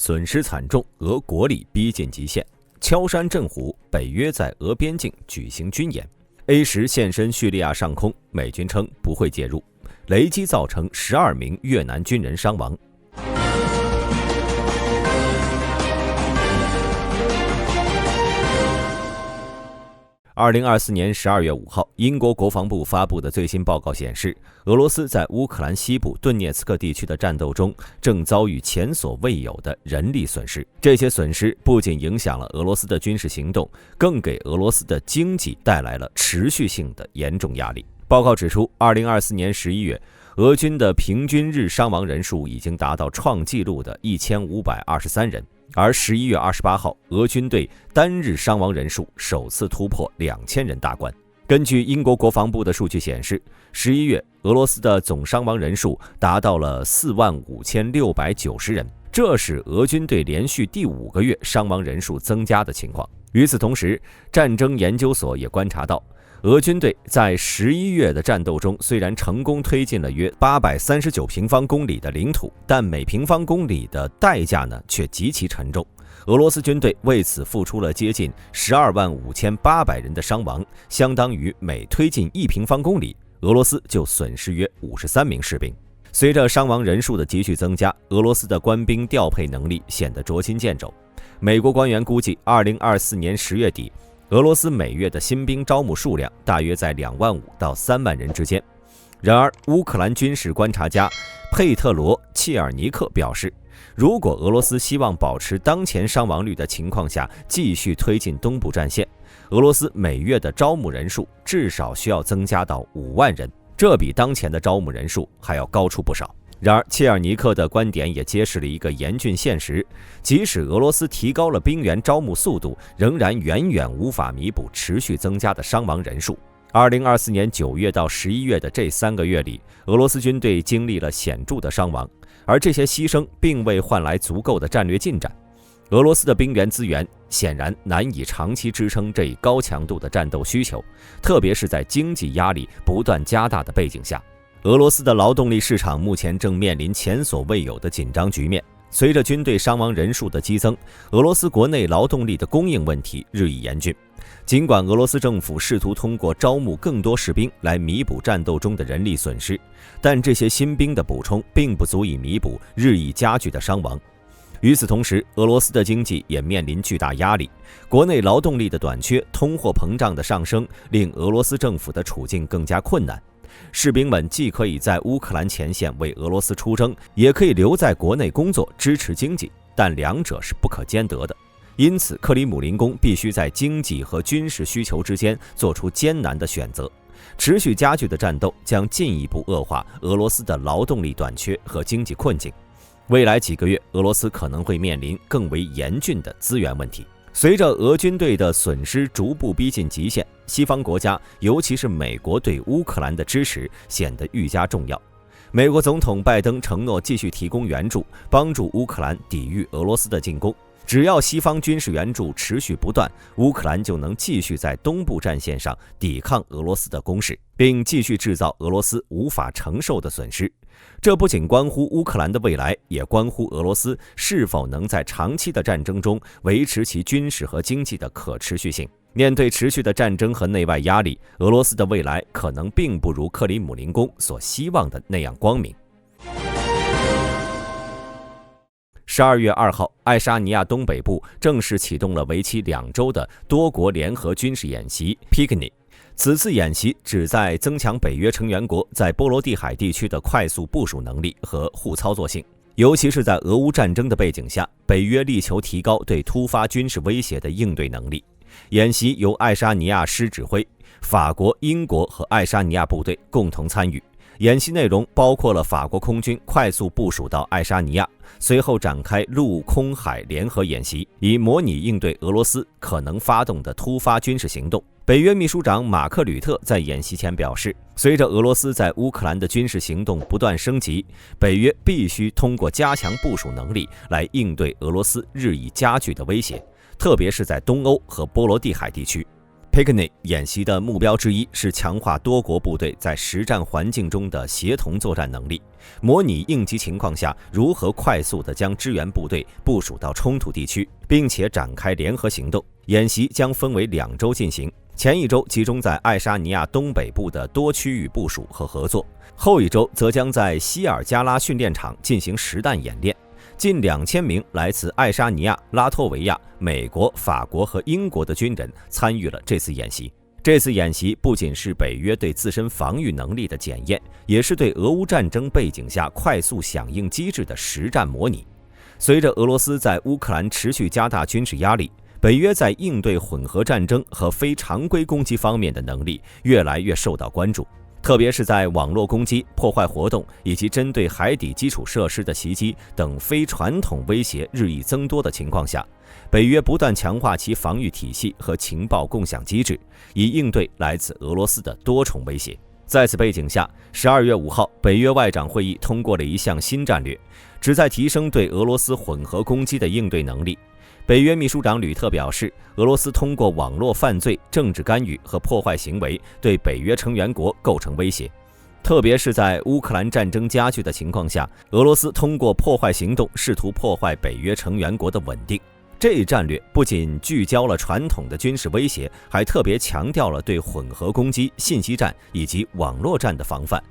损失惨重，俄国力逼近极限，敲山震虎，北约在俄边境举行军演。A10现身叙利亚上空，美军称不会介入，雷击造成12名越南军人伤亡。2024年12月5号，英国国防部发布的最新报告显示，俄罗斯在乌克兰西部顿涅茨克地区的战斗中正遭遇前所未有的人力损失。这些损失不仅影响了俄罗斯的军事行动，更给俄罗斯的经济带来了持续性的严重压力。报告指出，2024年11月，俄军的平均日伤亡人数已经达到创纪录的1523人。而11月28号，俄军队单日伤亡人数首次突破2000人大关。根据英国国防部的数据显示，11月俄罗斯的总伤亡人数达到了45690人，这是俄军队连续第5个月伤亡人数增加的情况。与此同时，战争研究所也观察到，俄军队在11月的战斗中虽然成功推进了约839平方公里的领土，但每平方公里的代价呢却极其沉重。俄罗斯军队为此付出了接近125800人的伤亡，相当于每推进1平方公里，俄罗斯就损失约53名士兵。随着伤亡人数的急剧增加，俄罗斯的官兵调配能力显得捉襟见肘。美国官员估计，2024年10月底，俄罗斯每月的新兵招募数量大约在25000到3万人之间。然而，乌克兰军事观察家佩特罗·切尔尼克表示，如果俄罗斯希望保持当前伤亡率的情况下继续推进东部战线，俄罗斯每月的招募人数至少需要增加到5万人，这比当前的招募人数还要高出不少。然而，切尔尼克的观点也揭示了一个严峻现实，即使俄罗斯提高了兵员招募速度，仍然远远无法弥补持续增加的伤亡人数。2024年9月到11月的这3个月里，俄罗斯军队经历了显著的伤亡，而这些牺牲并未换来足够的战略进展。俄罗斯的兵员资源显然难以长期支撑这一高强度的战斗需求，特别是在经济压力不断加大的背景下。俄罗斯的劳动力市场目前正面临前所未有的紧张局面。随着军队伤亡人数的激增，俄罗斯国内劳动力的供应问题日益严峻。尽管俄罗斯政府试图通过招募更多士兵来弥补战斗中的人力损失，但这些新兵的补充并不足以弥补日益加剧的伤亡。与此同时，俄罗斯的经济也面临巨大压力，国内劳动力的短缺、通货膨胀的上升，令俄罗斯政府的处境更加困难。士兵们既可以在乌克兰前线为俄罗斯出征，也可以留在国内工作支持经济，但两者是不可兼得的。因此，克里姆林宫必须在经济和军事需求之间做出艰难的选择。持续加剧的战斗将进一步恶化俄罗斯的劳动力短缺和经济困境。未来几个月，俄罗斯可能会面临更为严峻的资源问题。随着俄军队的损失逐步逼近极限，西方国家，尤其是美国对乌克兰的支持显得愈加重要。美国总统拜登承诺继续提供援助，帮助乌克兰抵御俄罗斯的进攻。只要西方军事援助持续不断，乌克兰就能继续在东部战线上抵抗俄罗斯的攻势，并继续制造俄罗斯无法承受的损失。这不仅关乎乌克兰的未来，也关乎俄罗斯是否能在长期的战争中维持其军事和经济的可持续性。面对持续的战争和内外压力，俄罗斯的未来可能并不如克里姆林宫所希望的那样光明。12月2号，爱沙尼亚东北部正式启动了为期2周的多国联合军事演习 PIGNI。此次演习旨在增强北约成员国在波罗的海地区的快速部署能力和互操作性，尤其是在俄乌战争的背景下，北约力求提高对突发军事威胁的应对能力。演习由爱沙尼亚师指挥，法国、英国和爱沙尼亚部队共同参与。演习内容包括了法国空军快速部署到爱沙尼亚，随后展开陆空海联合演习，以模拟应对俄罗斯可能发动的突发军事行动。北约秘书长马克吕特在演习前表示，随着俄罗斯在乌克兰的军事行动不断升级，北约必须通过加强部署能力来应对俄罗斯日益加剧的威胁，特别是在东欧和波罗的海地区。Picnic 演习的目标之一是强化多国部队在实战环境中的协同作战能力，模拟应急情况下如何快速地将支援部队部署到冲突地区，并且展开联合行动。演习将分为2周进行，前一周集中在爱沙尼亚东北部的多区域部署和合作，后一周则将在希尔加拉训练场进行实弹演练。近2000名来自爱沙尼亚、拉脱维亚、美国、法国和英国的军人参与了这次演习。这次演习不仅是北约对自身防御能力的检验，也是对俄乌战争背景下快速响应机制的实战模拟。随着俄罗斯在乌克兰持续加大军事压力，北约在应对混合战争和非常规攻击方面的能力越来越受到关注。特别是在网络攻击、破坏活动以及针对海底基础设施的袭击等非传统威胁日益增多的情况下，北约不断强化其防御体系和情报共享机制，以应对来自俄罗斯的多重威胁。在此背景下，12月5号，北约外长会议通过了一项新战略，旨在提升对俄罗斯混合攻击的应对能力。北约秘书长吕特表示，俄罗斯通过网络犯罪、政治干预和破坏行为对北约成员国构成威胁，特别是在乌克兰战争加剧的情况下，俄罗斯通过破坏行动试图破坏北约成员国的稳定。这一战略不仅聚焦了传统的军事威胁，还特别强调了对混合攻击、信息战以及网络战的防范。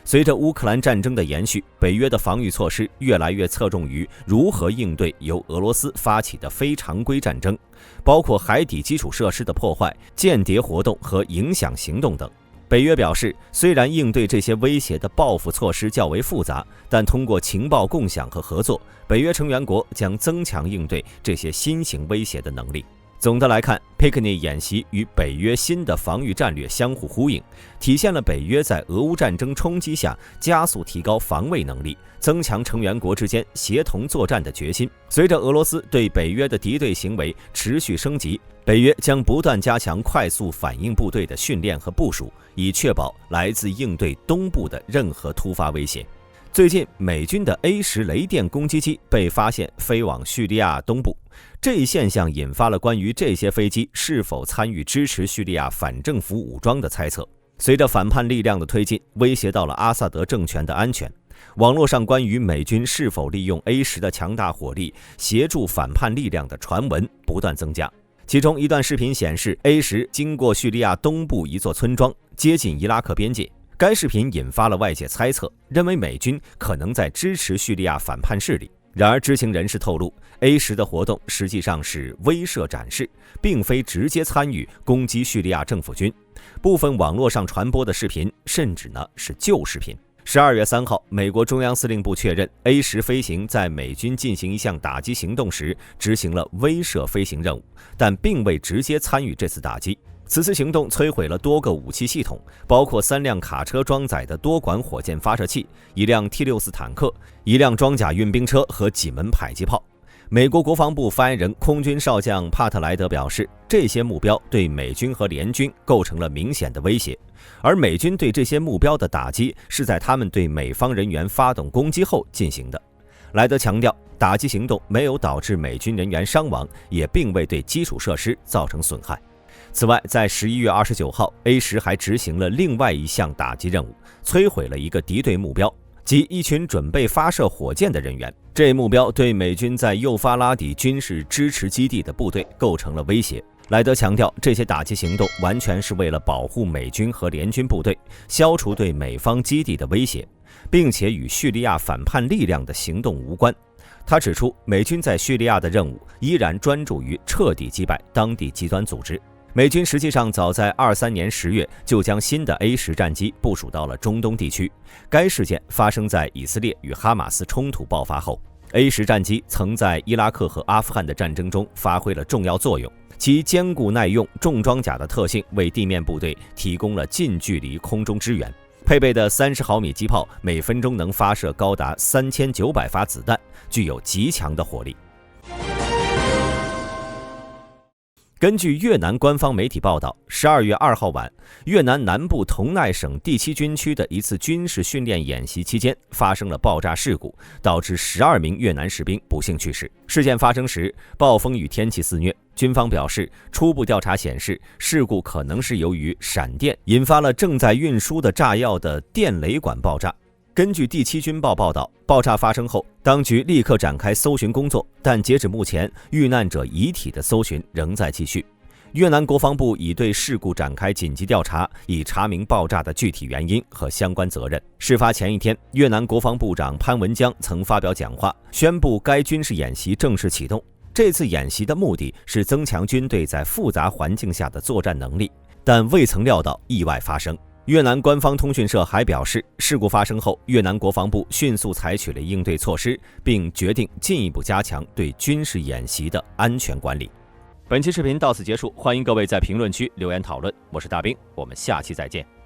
随着乌克兰战争的延续，北约的防御措施越来越侧重于如何应对由俄罗斯发起的非常规战争，包括海底基础设施的破坏、间谍活动和影响行动等。北约表示，虽然应对这些威胁的报复措施较为复杂，但通过情报共享和合作，北约成员国将增强应对这些新型威胁的能力。总的来看， Picnic 演习与北约新的防御战略相互呼应，体现了北约在俄乌战争冲击下加速提高防卫能力，增强成员国之间协同作战的决心。随着俄罗斯对北约的敌对行为持续升级，北约将不断加强快速反应部队的训练和部署，以确保来自应对东部的任何突发威胁。最近，美军的 A-10雷电攻击机被发现飞往叙利亚东部，这一现象引发了关于这些飞机是否参与支持叙利亚反政府武装的猜测。随着反叛力量的推进，威胁到了阿萨德政权的安全。网络上关于美军是否利用 A-10的强大火力协助反叛力量的传闻不断增加。其中一段视频显示 A-10经过叙利亚东部一座村庄，接近伊拉克边界。该视频引发了外界猜测，认为美军可能在支持叙利亚反叛势力。然而，知情人士透露 ，A-10的活动实际上是威慑展示，并非直接参与攻击叙利亚政府军。部分网络上传播的视频，甚至是旧视频。12月3号，美国中央司令部确认 A-10飞行在美军进行一项打击行动时执行了威慑飞行任务，但并未直接参与这次打击。此次行动摧毁了多个武器系统，包括3辆卡车装载的多管火箭发射器、1辆 T-64坦克、1辆装甲运兵车和几门迫击炮。美国国防部发言人空军少将帕特莱德表示，这些目标对美军和联军构成了明显的威胁，而美军对这些目标的打击是在他们对美方人员发动攻击后进行的。莱德强调，打击行动没有导致美军人员伤亡，也并未对基础设施造成损害。此外，在11月29号 ，A-10还执行了另外一项打击任务，摧毁了一个敌对目标，即一群准备发射火箭的人员。这一目标对美军在幼发拉底军事支持基地的部队构成了威胁。莱德强调，这些打击行动完全是为了保护美军和联军部队，消除对美方基地的威胁，并且与叙利亚反叛力量的行动无关。他指出，美军在叙利亚的任务依然专注于彻底击败当地极端组织。美军实际上早在23年10月就将新的 A-10战机部署到了中东地区。该事件发生在以色列与哈马斯冲突爆发后。A-10战机曾在伊拉克和阿富汗的战争中发挥了重要作用，其坚固耐用、重装甲的特性为地面部队提供了近距离空中支援。配备的30毫米机炮每分钟能发射高达3900发子弹，具有极强的火力。根据越南官方媒体报道，12月2号晚，越南南部同奈省第7军区的一次军事训练演习期间发生了爆炸事故，导致12名越南士兵不幸去世。事件发生时，暴风雨天气肆虐。军方表示，初步调查显示，事故可能是由于闪电引发了正在运输的炸药的电雷管爆炸。根据第7军报报道，爆炸发生后，当局立刻展开搜寻工作，但截止目前，遇难者遗体的搜寻仍在继续。越南国防部已对事故展开紧急调查，以查明爆炸的具体原因和相关责任。事发前一天，越南国防部长潘文江曾发表讲话，宣布该军事演习正式启动。这次演习的目的是增强军队在复杂环境下的作战能力，但未曾料到意外发生。越南官方通讯社还表示，事故发生后，越南国防部迅速采取了应对措施，并决定进一步加强对军事演习的安全管理。本期视频到此结束，欢迎各位在评论区留言讨论。我是大兵，我们下期再见。